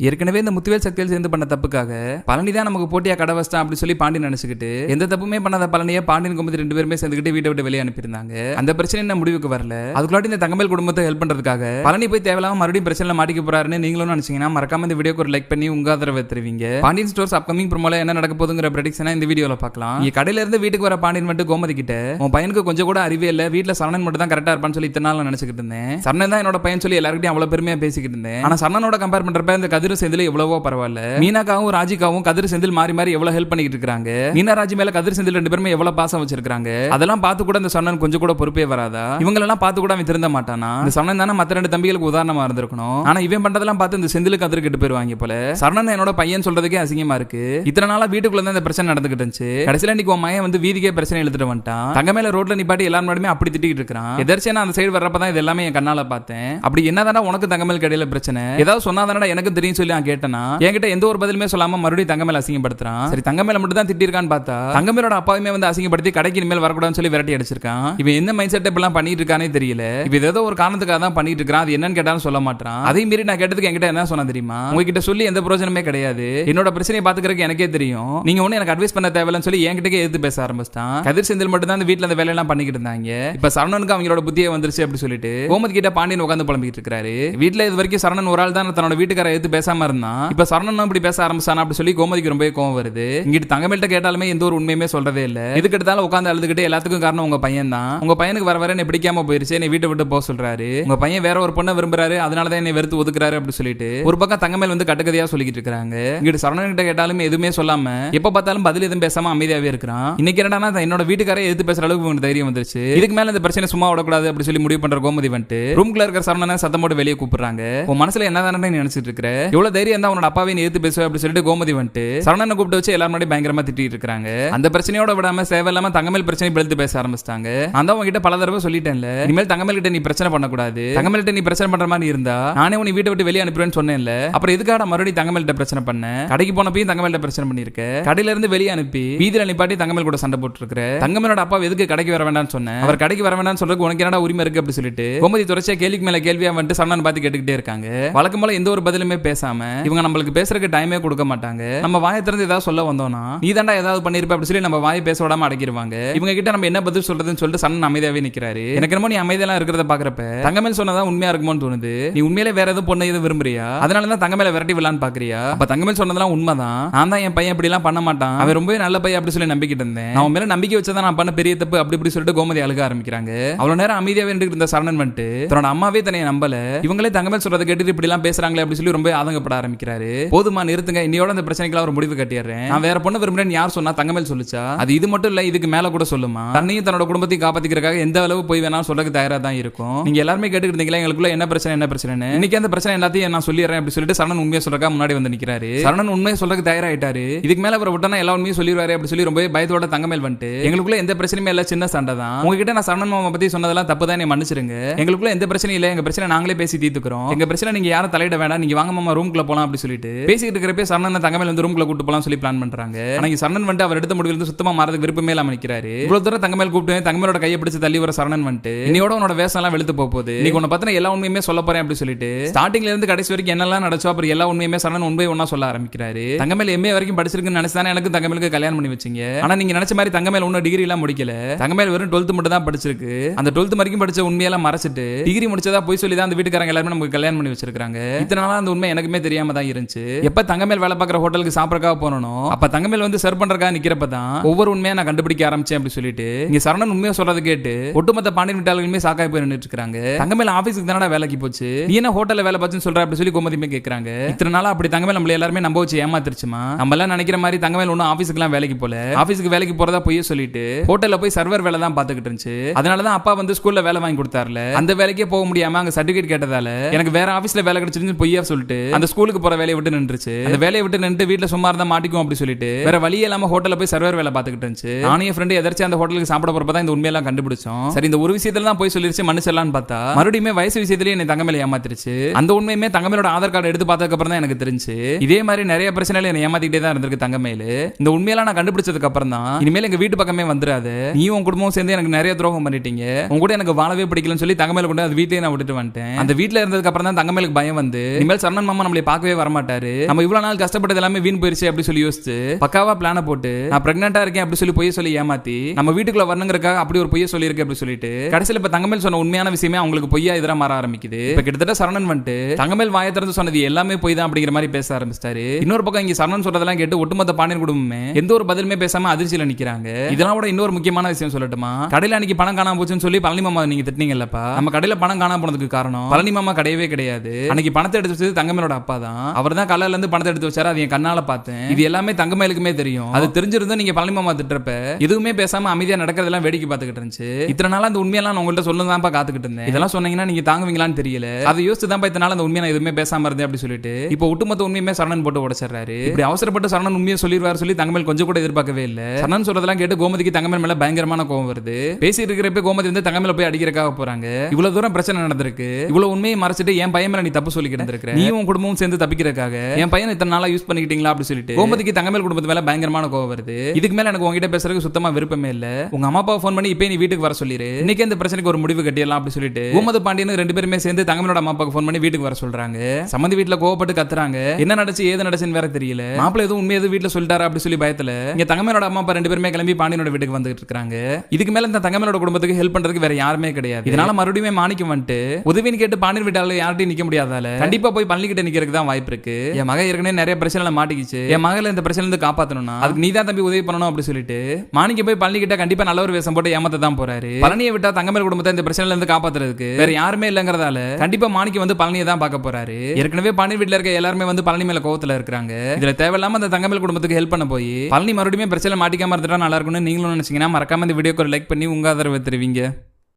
ஏற்கனவே இந்த முத்துவேல் சக்திவேல் சேர்ந்து பண்ண தப்புக்காக பழனி தான் நமக்கு போட்டியா கடை வச்சிட்டான் அப்படி சொல்லி பாண்டி நினைச்சுக்கிட்டு எந்த தப்புமே பண்ணாத பழனியை பாண்டியன் கும்பத்தி 2 பேருமே சேர்ந்துக்கிட்டு வீட்டை விட்டு வெளியே அனுப்பியிருந்தாங்க. அந்த பிரச்சனை என்ன முடிவுக்கு வரல. அதுக்குள்ளாட்டி இந்த தங்கமேல் குடும்பத்தை ஹெல்ப் பண்றதுக்காக பழனி போய் தேவையில்லாம மறுபடியும் பிரச்சனை மாட்டிக்க போறாருன்னு நீங்களும் நினைச்சீங்கன்னா மறக்காம இந்த வீடியோக்கு ஒரு லைக் பண்ணி உங்க ஆதரவை தருவீங்க. பாண்டியன் ஸ்டோர்ஸ் அப்கமிங் ப்ரோமோல என்ன நடக்க போகுதுங்கிற ப்ரெடிக்ஷனை இந்த வீடியோல பார்க்கலாம். இங்க கடையில இருந்து வீட்டுக்கு வர பாண்டியன் மட்டும் கோமதி கிட்ட உன் பையனுக்கு கொஞ்சம் கூட அறிவே இல்ல, வீட்டுல சரணன் மட்டும் தான் கரெக்டா இருப்பான்னு சொல்லி இத்தனை நாள் நினைச்சுக்கிட்டு இருந்தேன். சரணன் தான் என்னோட பையன் சொல்லி எல்லாருக்கிட்டையும் அவ்வளவு பெருமையா பேசிக்கிட்டு இருந்தேன். ஆனா சரணனோட கம்பேர் பண்றப்ப இந்த கதிர் செந்தில் எவ்வளவோ பரவாயில்ல. மீனாக்காவும் ராஜிகாவும் கதிர் செந்தில் மாறி மாறி எவ்வளவு ஹெல்ப் பண்ணிட்டு இருக்காங்க. மீனா ராஜி மேல கதிர் செந்தில் 2 பேருமே எவ்வளவு பாசம் வச்சிருக்காங்க. அதெல்லாம் பார்த்து கூட இந்த சரணன் கொஞ்சம் கூட பொறுப்பே வராதா? இவங்களெல்லாம் பார்த்து கூட அவன் திருந்த மாட்டானா? இந்த சரணன் தானே மத்த 2 தம்பிகளுக்கு உதாரணமா இருந்திருக்கணும். ஆனா இவன் பண்றதெல்லாம் பார்த்து இந்த செந்தில் கதிர் கெட்டு போயிருவாங்க போல. சரணன் என்னோட பையன் சொல்றதுக்கே அசிங்கமா இருக்கு. இத்தனை நாளா வீட்டுக்குள்ள தான் இந்த பிரச்சனை நடந்துகிட்டு இருந்துச்சு. கடைசியில இன்னைக்கு உன் மகன் வந்து வீதிக்கே பிரச்சனை எழுதிட்டு வந்துட்டான். தங்க மேல ரோட்ல நிப்பாட்டி எல்லாரும் முன்னாடியுமே அப்படி திட்டிட்டு இருக்கான். எதர்ச்சியா நான் அந்த சைடு வர்றப்பதான் இது எல்லாமே என் கண்ணால பார்த்தேன். அப்படி என்னதானா உனக்கு தங்கமேல் கடையில பிரச்சனை? ஏதாவது சொன்னாதானடா எனக்கு தெரியும் சொல்லி நான் கேட்டேனா? என்கிட்ட எந்த ஒரு பதிலுமே சொல்லாம மறுபடியும் தங்கமேல அசிங்கப்படுத்துறான். சரி தங்கமேல மட்டும் தான் திட்டிருக்கான்னு பார்த்தா தங்கமேலோட அப்பாவுமே வந்து அசிங்கப்படுத்தி கடைக்கு இனிமேல் வரக்கூடாதுன்னு சொல்லி விரட்டி அடிச்சிருக்கான். இவன் என்ன மைண்ட் செட் இப்பெல்லாம் பண்ணிட்டு இருக்கானே தெரியல. இவ ஏதோ ஒரு காரணத்துக்காக தான் பண்ணிட்டு இருக்கான். அது என்னன்னு கேட்டாலும் சொல்ல மாட்டான். அதே மீறி நான் கேட்டதுக்கு என்கிட்ட என்ன சொன்னா தெரியுமா? உங்ககிட்ட சொல்லி எந்த பிரயோஜனமே கிடையாது. என்னோட பிரச்சனையை பாத்துக்கிறதுக்கு எனக்கே தெரியும். நீங்க ஒண்ணு எனக்கு அட்வைஸ் பண்ண தேவையில்லைன்னு சொல்லி என்கிட்ட எதிர்த்து பேச ஆரம்பிச்சிட்டான். கதிர் செந்தில் மட்டும் தான் அந்த வீட்டுல அந்த வேலையெல்லாம் பண்ணிக்கிட்டு இருந்தாங்க. இப்ப சரணனுக்கு அவங்களோட புத்தியே வந்துருச்சு அப்படி சொல்லிட்டு கோமதி கிட்ட பாண்டியன் உட்காந்து புலம்பிக்கிட்டு இருக்காரு. வீட்டுல இது வரைக்கும் சரணன் ஒரு ஆள் தான் தன்னோட வீட்டுக்கார எதிர்த்து பேசாம இருந்தான். இப்ப சரணன் இப்படி பேச ஆரம்பிச்சானா அப்படி சொல்லி கோமதிக்கு ரொம்ப கோவம் வருது. இங்கிட்டு தங்கமேல்ட்ட கேட்டாலுமே எந்த ஒரு உண்மையுமே சொல்றதே இல்ல. இதுக்கு எடுத்தாலும் உட்காந்து அழுதுகிட்டு எல்லாத்துக்கும் காரணம் உங்க பையன் தான். உங்க பையனுக்கு வர வர என்ன பிடிக்காம போயிருச்சு, என்னை வீட்டை விட்டு போக சொல்றாரு. உங்க பையன் வேற ஒரு பொண்ணை விரும்புறாரு, அதனாலதான் என்னை வெறுத்து ஒதுக்குறாரு அப்படி சொல்லிட்டு ஒரு பக்கம் தங்கமேல் வந்து கட்டுக்கதையா சொல்லிக்கிட்டு இருக்காங்க. இங்கிட்டு சரணன் கிட்ட கேட்டாலுமே எதுவுமே சொல்லாம எப்ப பார்த்தாலும் பதில் எதுவும் பேசாம அமைதியாவே இருக்கிறான். இன்னைக்கு என்னடா என்னோட வீட்டுக்காரே எதிர்த்து பேசுற அளவுக்கு உங்களுக்கு தைரியம் வந்துருச்சு. இதுக்கு மேல இந்த பிரச்சனை சும்மா விடக்கூடாது அப்படி சொல்லி முடிவு பண்ற கோமதி வந்துட்டு ரூம்குள்ள இருக்கிற சரணனை சத்தம் போட்டு வெளியே கூப்பிடுறாங்க. உன் மனசுல என்னதானே நினைச்சிட்டு இருக்கிற? எவ்வளவு தைரியம் தான் உன்னோட அப்பாவை எதிர்த்து பேசுவ அப்படி சொல்லிட்டு கோமதி வந்துட்டு சரணனை கூப்பிட்டு வச்சு எல்லாரும் முன்னாடி பயங்கரமா திட்டிட்டு இருக்காங்க. அந்த பிரச்சனையோட விடாம தேவையில்லாம தங்கமேல் பிரச்சனை பெழுத்து பேச ஆரம்பிச்சிட்டாங்க. நான் தான் உங்ககிட்ட பல தடவை சொல்லிட்டேன்ல, இனிமேல் தங்கமேல் கிட்ட நீ பிரச்சனை பண்ணக்கூடாது. தங்கமேல் கிட்ட நீ பிரச்சனை பண்ற மாதிரி இருந்தா நானே உன்னை வீட்டை விட்டு வெளியே அனுப்புறேன்னு சொன்னேன்ல. அப்புறம் எதுக்காக மறுபடியும் தங்கமேல் கிட்ட பிரச்சனை பண்ண? கடைக்கு போனப்பையும் தங்கமேல் கிட்ட பிரச்சனை பண்ணிருக்க. கடையில இருந்து வெளியே அனுப்பி வீதியில நிப்பாட்டி தங்கமேல் கூட சண்டை போட்டு இருக்கிற. தங்கமேலோட அப்பா எதுக்கு கடைக்கு வர வேண்டாம்னு சொன்னேன். அவர் கடைக்கு வர வேண்டாம்னு சொல்றதுக்கு உனக்கு என்னடா உரிமை இருக்கு அப்படி சொல்லிட்டு கோமதி தொடர்ச்சியா கேள்விக்கு மேல கேள்வியா வந்துட்டு சரணன் பார்த்து கேட்டுக்கிட்டே இருக்காங்க. வழக்கம் போல எந்த ஒரு பதிலுமே பேசாம இவங்க நம்மளுக்கு பேசுறதுக்கு டைமே கொடுக்க மாட்டாங்க. நம்ம வாயை திறந்து ஏதாவது சொல்ல வந்தோம்னா நீ தாண்டா ஏதாவது பண்ணிருப்ப அப்படி சொல்லி நம்ம வாயை பேச விடாம அடக்கிடுவாங்க. இவங்க கிட்ட நம்ம என்ன பதில் சொல்றதுன்னு சொல்லிட்டு சரணன் அமைதியாவே நிக்கிறாரு. எனக்கு என்னமோ நீ அமைதியெல்லாம் இருக்கிறத பாக்குறப்ப தங்கமேல் சொன்னதான் உண்மையா இருக்குமோன்னு தோணுது. நீ உண்மையிலே வேற எதுவும் பொண்ணு எதுவும் விரும்புறியா? அதனாலதான் தங்கமேல விரட்டி விடலான்னு பாக்குறியா? அப்ப தங்கமேல் சொன்னதெல்லாம் உண்மைதான். நான் தான் என் பையன் இப்படி எல்லாம் பண்ண மாட்டான், அவன் ரொம்பவே நல்ல பையன் அப்படி சொல்லி நம்பிக்கிட்டு இருந்தேன். அவன் மேல நம்பிக்கை வச்சதான் நான் பண்ண பெரிய தப்பு அப்படி இப்படி சொல்லிட்டு கோமதி அழுக ஆரம்பிக்கிறாங்க. அவ்வளவு நேரம் அமைதியாவே இருந்த சரணன் வந்துட்டு தன்னோட அம்மாவே தன்னை நம்பல, இவங்களே தங்கமேல் சொல்றதை கேட்டு இப்படி எல்லாம் பேசுறாங்களே அப்படி சொல்லி ரொம்ப ஆதங்கப்பட ஆரம்பிக்கிறாரு. போதுமா நிறுத்துங்க, இன்னையோட இந்த பிரச்சனைக்கு ஒரு முடிவு கட்டிடுறேன். நான் வேற பொண்ணு விரும்புறேன்னு யார் சொன்னா? தங்கமேல் சொல்லுச்சா? அது இது மட்டும் இல்ல, இதுக்கு மேல கூட சொல்லுமா? தன்னையும் தன்னோட குடும்பத்தையும் காப்பாத்திக்கிறதுக்காக எந்த அளவு போய் வேணாலும் சொல்றதுக்கு தயாரா தான் இருக்கும். நீங்க எல்லாருமே கேட்டுக்கிட்டு இருந்தீங்களா எங்களுக்குள்ள என்ன பிரச்சனை? இன்னைக்கு அந்த பிரச்சனை எல்லாத்தையும் நான் சொல்லிடுறேன் அப்படி சொல்லிட்டு சரணன் உண்மையை சொல்றதுக்காக முன்னாடி வந்து நிக்கிறாரு. சரணன் உண்மையை சொல்றதுக்கு தயாராயிட்டாரு. இதுக்கு மேல அவர் விட்டனா எல்லா உண்மையும் சொல்லிடுவாரு அப்படி சொல்லி ரொம்ப பயத்தோட தங்கமேல் வந்துட்டு எங்களுக்குள்ள எந்த பிரச்சனையுமே இல்ல, சின்ன சண்டை தான். உங்ககிட்ட நான் சரணன் மாமா பத்தி சொன்னதெல்லாம் தப்பு தான், மன்னிச்சிருங்க. எங்களுக்குள்ள எந்த பிரச்சனையும் இல்ல, எங்க பிரச்சனை நாங்களே பேசி தீர்த்துக்கிறோம். எங்க பிரச்சனை நீங்க யாரும் தலையிட வேண்டாம், நீங்க வாங்க மாமா ரூம்குள்ள போலாம் அப்படி சொல்லிட்டு பேசிட்டு இருக்கிறப்ப சரணன் தங்கமேல் வந்து ரூம்குள்ள கூட்டு போலாம் சொல்லி பிளான் பண்றாங்க. ஆனா சரணன் வந்து அவர் எடுத்த முடிவில் சுத்தமா மாறதுக்கு விருப்பமே இல்லாம நிக்கிறாரு. இவ்வளவு தூரம் தங்கமேல் கூப்பிட்டு தங்கமேலோட கையை பிடிச்சு தள்ளி வர சரணன் வந்துட்டு இன்னையோட உன்னோட வேஷம் எல்லாம் வெளுத்து போகுது, நீ உன்னை பத்தின எல்லா உண்மையுமே சொல்ல போறேன் அப்படி சொல்லிட்டு ஸ்டார்டிங்ல இருந்து கடைசி வரைக்கும் என்னெல்லாம் நடச்சோ அப்புறம் எல்லா உண்மையுமே சரணன் உண்மை ஒன்னா சொல்ல ஆரம்பிக்கிறாரு. தங்கமேல் எம்ஏ வரைக்கும் படிச்சிருக்குன்னு நினைச்சானே எனக்கு தங்கமேலுக்கு கல்யாணம் பண்ணி வச்சீங்க. ஆனா நீங்க நினைச்ச மாதிரி தங்கமேல் ஒன்னும் டிகிரி எல்லாம் முடிக்கல. தங்கமேல் வெறும் 12th மட்டும் தான் படிச்சிருக்கு. அந்த 12th வரைக்கும் படிச்ச உண்மையெல்லாம் மறைச்சிட்டு டிகிரி முடிச்சதா போய் சொல்லி தான் அந்த வீட்டுக்காரங்க எல்லாரும் நமக்கு கல்யாணம் பண்ணி வச்சிருக்காங்க. இத்தனை நாளா அந்த உண்மை எனக்குமே தெரியாம தான் இருந்துச்சு. எப்ப தங்கமேல் வேலை பார்க்குற ஹோட்டலுக்கு சாப்பிடறதுக்காக போனோம் அப்ப தங்கமேல் வந்து சர்வ் பண்றதுக்காக நிக்கிறப்ப தான் ஒவ்வொரு உண்மையை நான் கண்டுபிடிக்க ஆரம்பிச்சேன் அப்படி சொல்லிட்டு இங்க சரணன் உண்மையை சொல்றது கேட்டு ஒட்டுமொத்த பாண்டியன் விட்டாளுமே சாக்காய் போய் நின்னுட்டு இருக்காங்க. தங்கமேல் ஆபீஸ்க்கு தானடா வேலைக்கு போச்சு, நீ என்ன ஹோட்டல்ல வேலை பார்த்துன்னு சொல்ற அப்படி சொல்லி கோமதிமே கேட்கறாங்க. இத்தனை நாளா அப்படி தங்கமேல் நம்மள எல்லாருமே நம்ப வச்சு ஏமாத்திருச்சுமா? நம்ம எல்லாம் நினைக்கிற மாதிரி தங்கமேல் ஒன்னும் ஆபீஸ்க்கு எல்லாம் வேலைக்கு போல, ஆபீஸ்க்கு வேலைக்கு போறதா போய் சொல்லிட்டு ஹோட்டல்ல போய் சர்வர் வேலை தான் பாத்துக்கிட்டு இருந்துச்சு. அதனாலதான் அப்பா வந்து ஸ்கூல்ல வேலை வாங்கி கொடுத்தாருல, அந்த வேலைக்கே போக முடியாம அங்க சர்டிபிகேட் கேட்டதால எனக்கு வேற ஆபீஸ்ல வேலை கிடைச்சிருந்து பொய்யா சொல்லிட்டு அந்த ஸ்கூலுக்கு போற வேலையை விட்டு நின்றுச்சு. அந்த வேலையை விட்டு நின்று வீட்டுல சும்மா இருந்தா மாட்டிக்கும் அப்படி சொல்லிட்டு வேற வழியே இல்லாம ஹோட்டல்ல போய் சர்வர் வேலை பாத்துக்கிட்டு இருந்துச்சு. நானும் என் ஃப்ரெண்ட் எதர்ச்சி அந்த ஹோட்டலுக்கு சாப்பிட போறப்பதான் இந்த உண்மையெல்லாம் கண்டுபிடிச்சோம். சரி இந்த ஒரு விஷயத்துல தான் போய் சொல்லிருச்சு மன்னிச்சிடலான்னு பார்த்தா மறுபடியும் வயசு விஷயத்திலேயே என்னை தங்கமேல ஏமாத்திருச்சு. அந்த உண்மையுமே தங்கமேலோட ஆதார் கார்டு எடுத்து பார்த்ததுக்கு அப்புறம் தான் எனக்கு தெரிஞ்சு இதே மாதிரி நிறைய பிரச்சனைகள் என்னை ஏமாத்திக்கிட்டே தான் இருந்திருக்கு தங்கமேலு. இந்த உண்மையெல்லாம் நான் கண்டுபிடிச்சதுக்கு அப்புறம் தான் இனிமேல் எங்க வீட்டு பக்கமே வந்துடாது, நீ உன் குடும்பம் சேர்ந்து எனக்கு நிறைய துரோகம் பண்ணிட்டீங்க, உங்க கூட எனக்கு வாழவே பிடிக்கலன்னு சொல்லி தங்கமேல கொண்டு அது வீட்டையே நான் விட்டுட்டு வந்துட்டேன். அந்த வீட்டுல இருந்ததுக்கு அப்புறம் தான் தங்கமேலுக்கு பயம் வந்து இனிமேல் சரணன் மாமா நம்மளை பார்க்கவே வரமாட்டாரு. நம்ம இவ்வளவு நாள் கஷ்டப்பட்டது எல்லாமே வீண் போயிருச்சு அப்படி சொல்லி யோசிச்சு பக்காவா பிளான போட்டு நான் பிரெக்னெண்டா இருக்கேன் அப்படி சொல்லி பொய்ய சொல்லி ஏமாத்தி நம்ம வீட்டுக்குள்ள வரணுங்கிறதுக்காக அப்படி ஒரு பொய்ய சொல்லி இருக்கு அப்படி சொல்லிட்டு கடைசியில இப்ப தங்கமேல் சொன்ன உண்மையான விஷயமே அவங்களுக்கு பொய்யா எதிரா மாற ஆரம்பிக்குது. இப்ப கிட்டத்தட்ட சரவணன் வந்துட்டு தங்கமேல் வாயை திறந்து சொன்னது எல்லாமே பொய் தான் அப்படிங்கிற மாதிரி பேச ஆரம்பிச்சிட்டாரு. இன்னொரு பக்கம் இங்க சரவணன் சொல்றதெல்லாம் கேட்டு ஒட்டுமொத்த பாண்டியன் குடும்பமே எந்த ஒரு பதிலுமே பேசாம அதிர்ச்சியில நிக்கிறாங்க. இதெல்லாம் கூட இன்னொரு முக்கியமான விஷயம் சொல்லட்டுமா, கடையில அன்னைக்கு பணம் காணாம போச்சுன்னு சொல்லி பழனி மாமா நீங்க திட்டினீங்கல்லப்பா, நம்ம கடையில பணம் காணாம போனதுக்கு காரணம் பழனி மாமா கிடையவே கிடையாது. அன்னைக்கு பணத்தை எடுத்து வச்சது தங்கமேலோட அப்பா தான். அவர் தான் கல்லையில இருந்து பணத்தை எடுத்து வச்சாரு. அது என் கண்ணால பார்த்தேன். இது எல்லாமே தங்கமேலுக்குமே தெரியும். அது தெரிஞ்சிருந்தா நீங்க பழனி மாமா திட்டுறப்ப எதுவுமே பேசாம அமைதியா நடக்கிறதெல்லாம் வேடிக்கை பார்த்துக்கிட்டு இருந்துச்சு. இத்தனை நாள் அந்த உண்மையெல்லாம் உங்கள்ட்ட சொல்லதான் காத்துக்கிட்டு இருந்தேன். இதெல்லாம் சொன்னீங்கன்னா நீங்க தாங்குவீங்களான்னு தெரியல. அதை யோசிச்சு தான் இத்தனை நாள் அந்த உண்மையை எதுவுமே பேசாம இருந்தேன் அப்படி சொல்லிட்டு இப்போ ஒட்டுமொத்த உண்மையுமே சரணன் போட்டு உடைச்சிடுறாரு. இப்படி அவசரப்பட்டு சரணன் உண்மையை சொல்லிடுவார் சொல்லி தங்கமேல் கொஞ்சம் கூட எதிர்பார்க்கவே இல்ல. சரணன் சொல்றதெல்லாம் கேட்டு கோமதிக்கு தங்கமேல் மேல பயங்கரமான கோவம் வருது. பேசிட்டு இருக்கிறப்ப கோமதி வந்து தங்கமேல போய் அடிக்கிறக்காக போறாங்க. இவ்வளவு தூரம் பிரச்சனை நடந்திருக்கு, இவ்வளவு உண்மையை மறைச்சிட்டு என் பையன் மேல நீ தப்பு சொல்லிக்கிட்டு இருக்க, நீ உன் குடும்பமும் சேர்ந்து தப்பிக்கிறதுக்காக என் பையன் இத்தனை நாளா யூஸ் பண்ணிக்கிட்டீங்களா அப்படி சொல்லிட்டு கோமதிக்கு தங்கமேல் குடும்பத்து மேல பயங்கரமான கோவம் வருது. இதுக்கு மேல எனக்கு உங்ககிட்ட பேசுறதுக்கு சுத்தமா விருப்பமே இல்ல. உங்க அம்மா அப்பா போன் பண்ணி இப்போ நீ வீட்டுக்கு வர சொல்லிரு, இன்னைக்கு இந்த பிரச்சனைக்கு ஒரு முடிவு கட்டிடலாம் அப்படி சொல்லிட்டு கோமதி பாண்டியன் ரெண்டு பேருமே சேர்ந்து தங்கமேலோட அம்மா அப்பாக்கு போன் பண்ணி வீட்டுக்கு வர சொல்றாங்க. சம்பந்தி வீட்டுல கோவப்பட்டு கத்துறாங்க. என்ன நடந்துச்சு ஏது நடந்துச்சுன்னு வேற தெரியல. மாப்பிள்ளை எதுவும் உண்மை எதுவும் வீட்டுல சொல்லிட்டாரா அப்படி சொல்லி பயத்துல இங்க தங்கமேலோட அம்மா அப்பா ரெண்டு பேருமே கிளம்பி பாண்டியனோட வீட்டுக்கு வந்துட்டு இருக்காங்க. இதுக்கு மேல இந்த தங்கமேலோட குடும்பத்துக்கு ஹெல்ப் பண்றதுக்கு வேற யாருமே கிடையாது. இதனால மறுபடியும் மாணிக்கம் வந்துட்டு உதவின்னு கேட்டு பாண்டியன் வீட்டால யார்ட்டையும் நிக்க முடியாதால கண்டிப்பா போய் பள்ளி கிட்ட நிக்கிறதுக்கு தான் வாய்ப்பு இருக்கு. என் மகன் ஏற்கனவே நிறைய பிரச்சனை மாட்டிக்கிச்சு, என் மகளை இந்த பிரச்சனை இருந்து காப்பாத்தணும்னா அதுக்கு நீ தான் தம்பி உதவி பண்ணணும் அப்படி சொல்லிட்டு மாணிக்க போய் பள்ளி கிட்ட கண்டிப்பா நல்ல ஒரு வேஷம் போட்டு ஏமாத்த தான் போறாரு. பழனியை விட்டா தங்கமேல் குடும்பத்தை இந்த பிரச்சனைல இருந்து காப்பாத்துறதுக்கு வேற யாருமே இல்லங்கிறதால கண்டிப்பா மாணிக்க வந்து பழனியை தான் பார்க்க போறாரு. ஏற்கனவே பாண்டியன் வீட்டுல இருக்க எல்லாருமே வந்து பழனி மேல கோவத்துல இருக்காங்க. இதுல தேவையில்லாம அந்த தங்கமேல் குடும்பத்துக்கு ஹெல்ப் பண்ண போய் பழனி மறுபடியும் பிரச்சனை மாட்டிக்காம இருந்துட்டா நல்லா இருக்கும்னு நீங்களும் நினைச்சீங்கன்னா மறக்காம இந்த வீடியோக்கு ஒரு லைக் பண்ணி உங்க ஆதரவு தெரிவிங்க.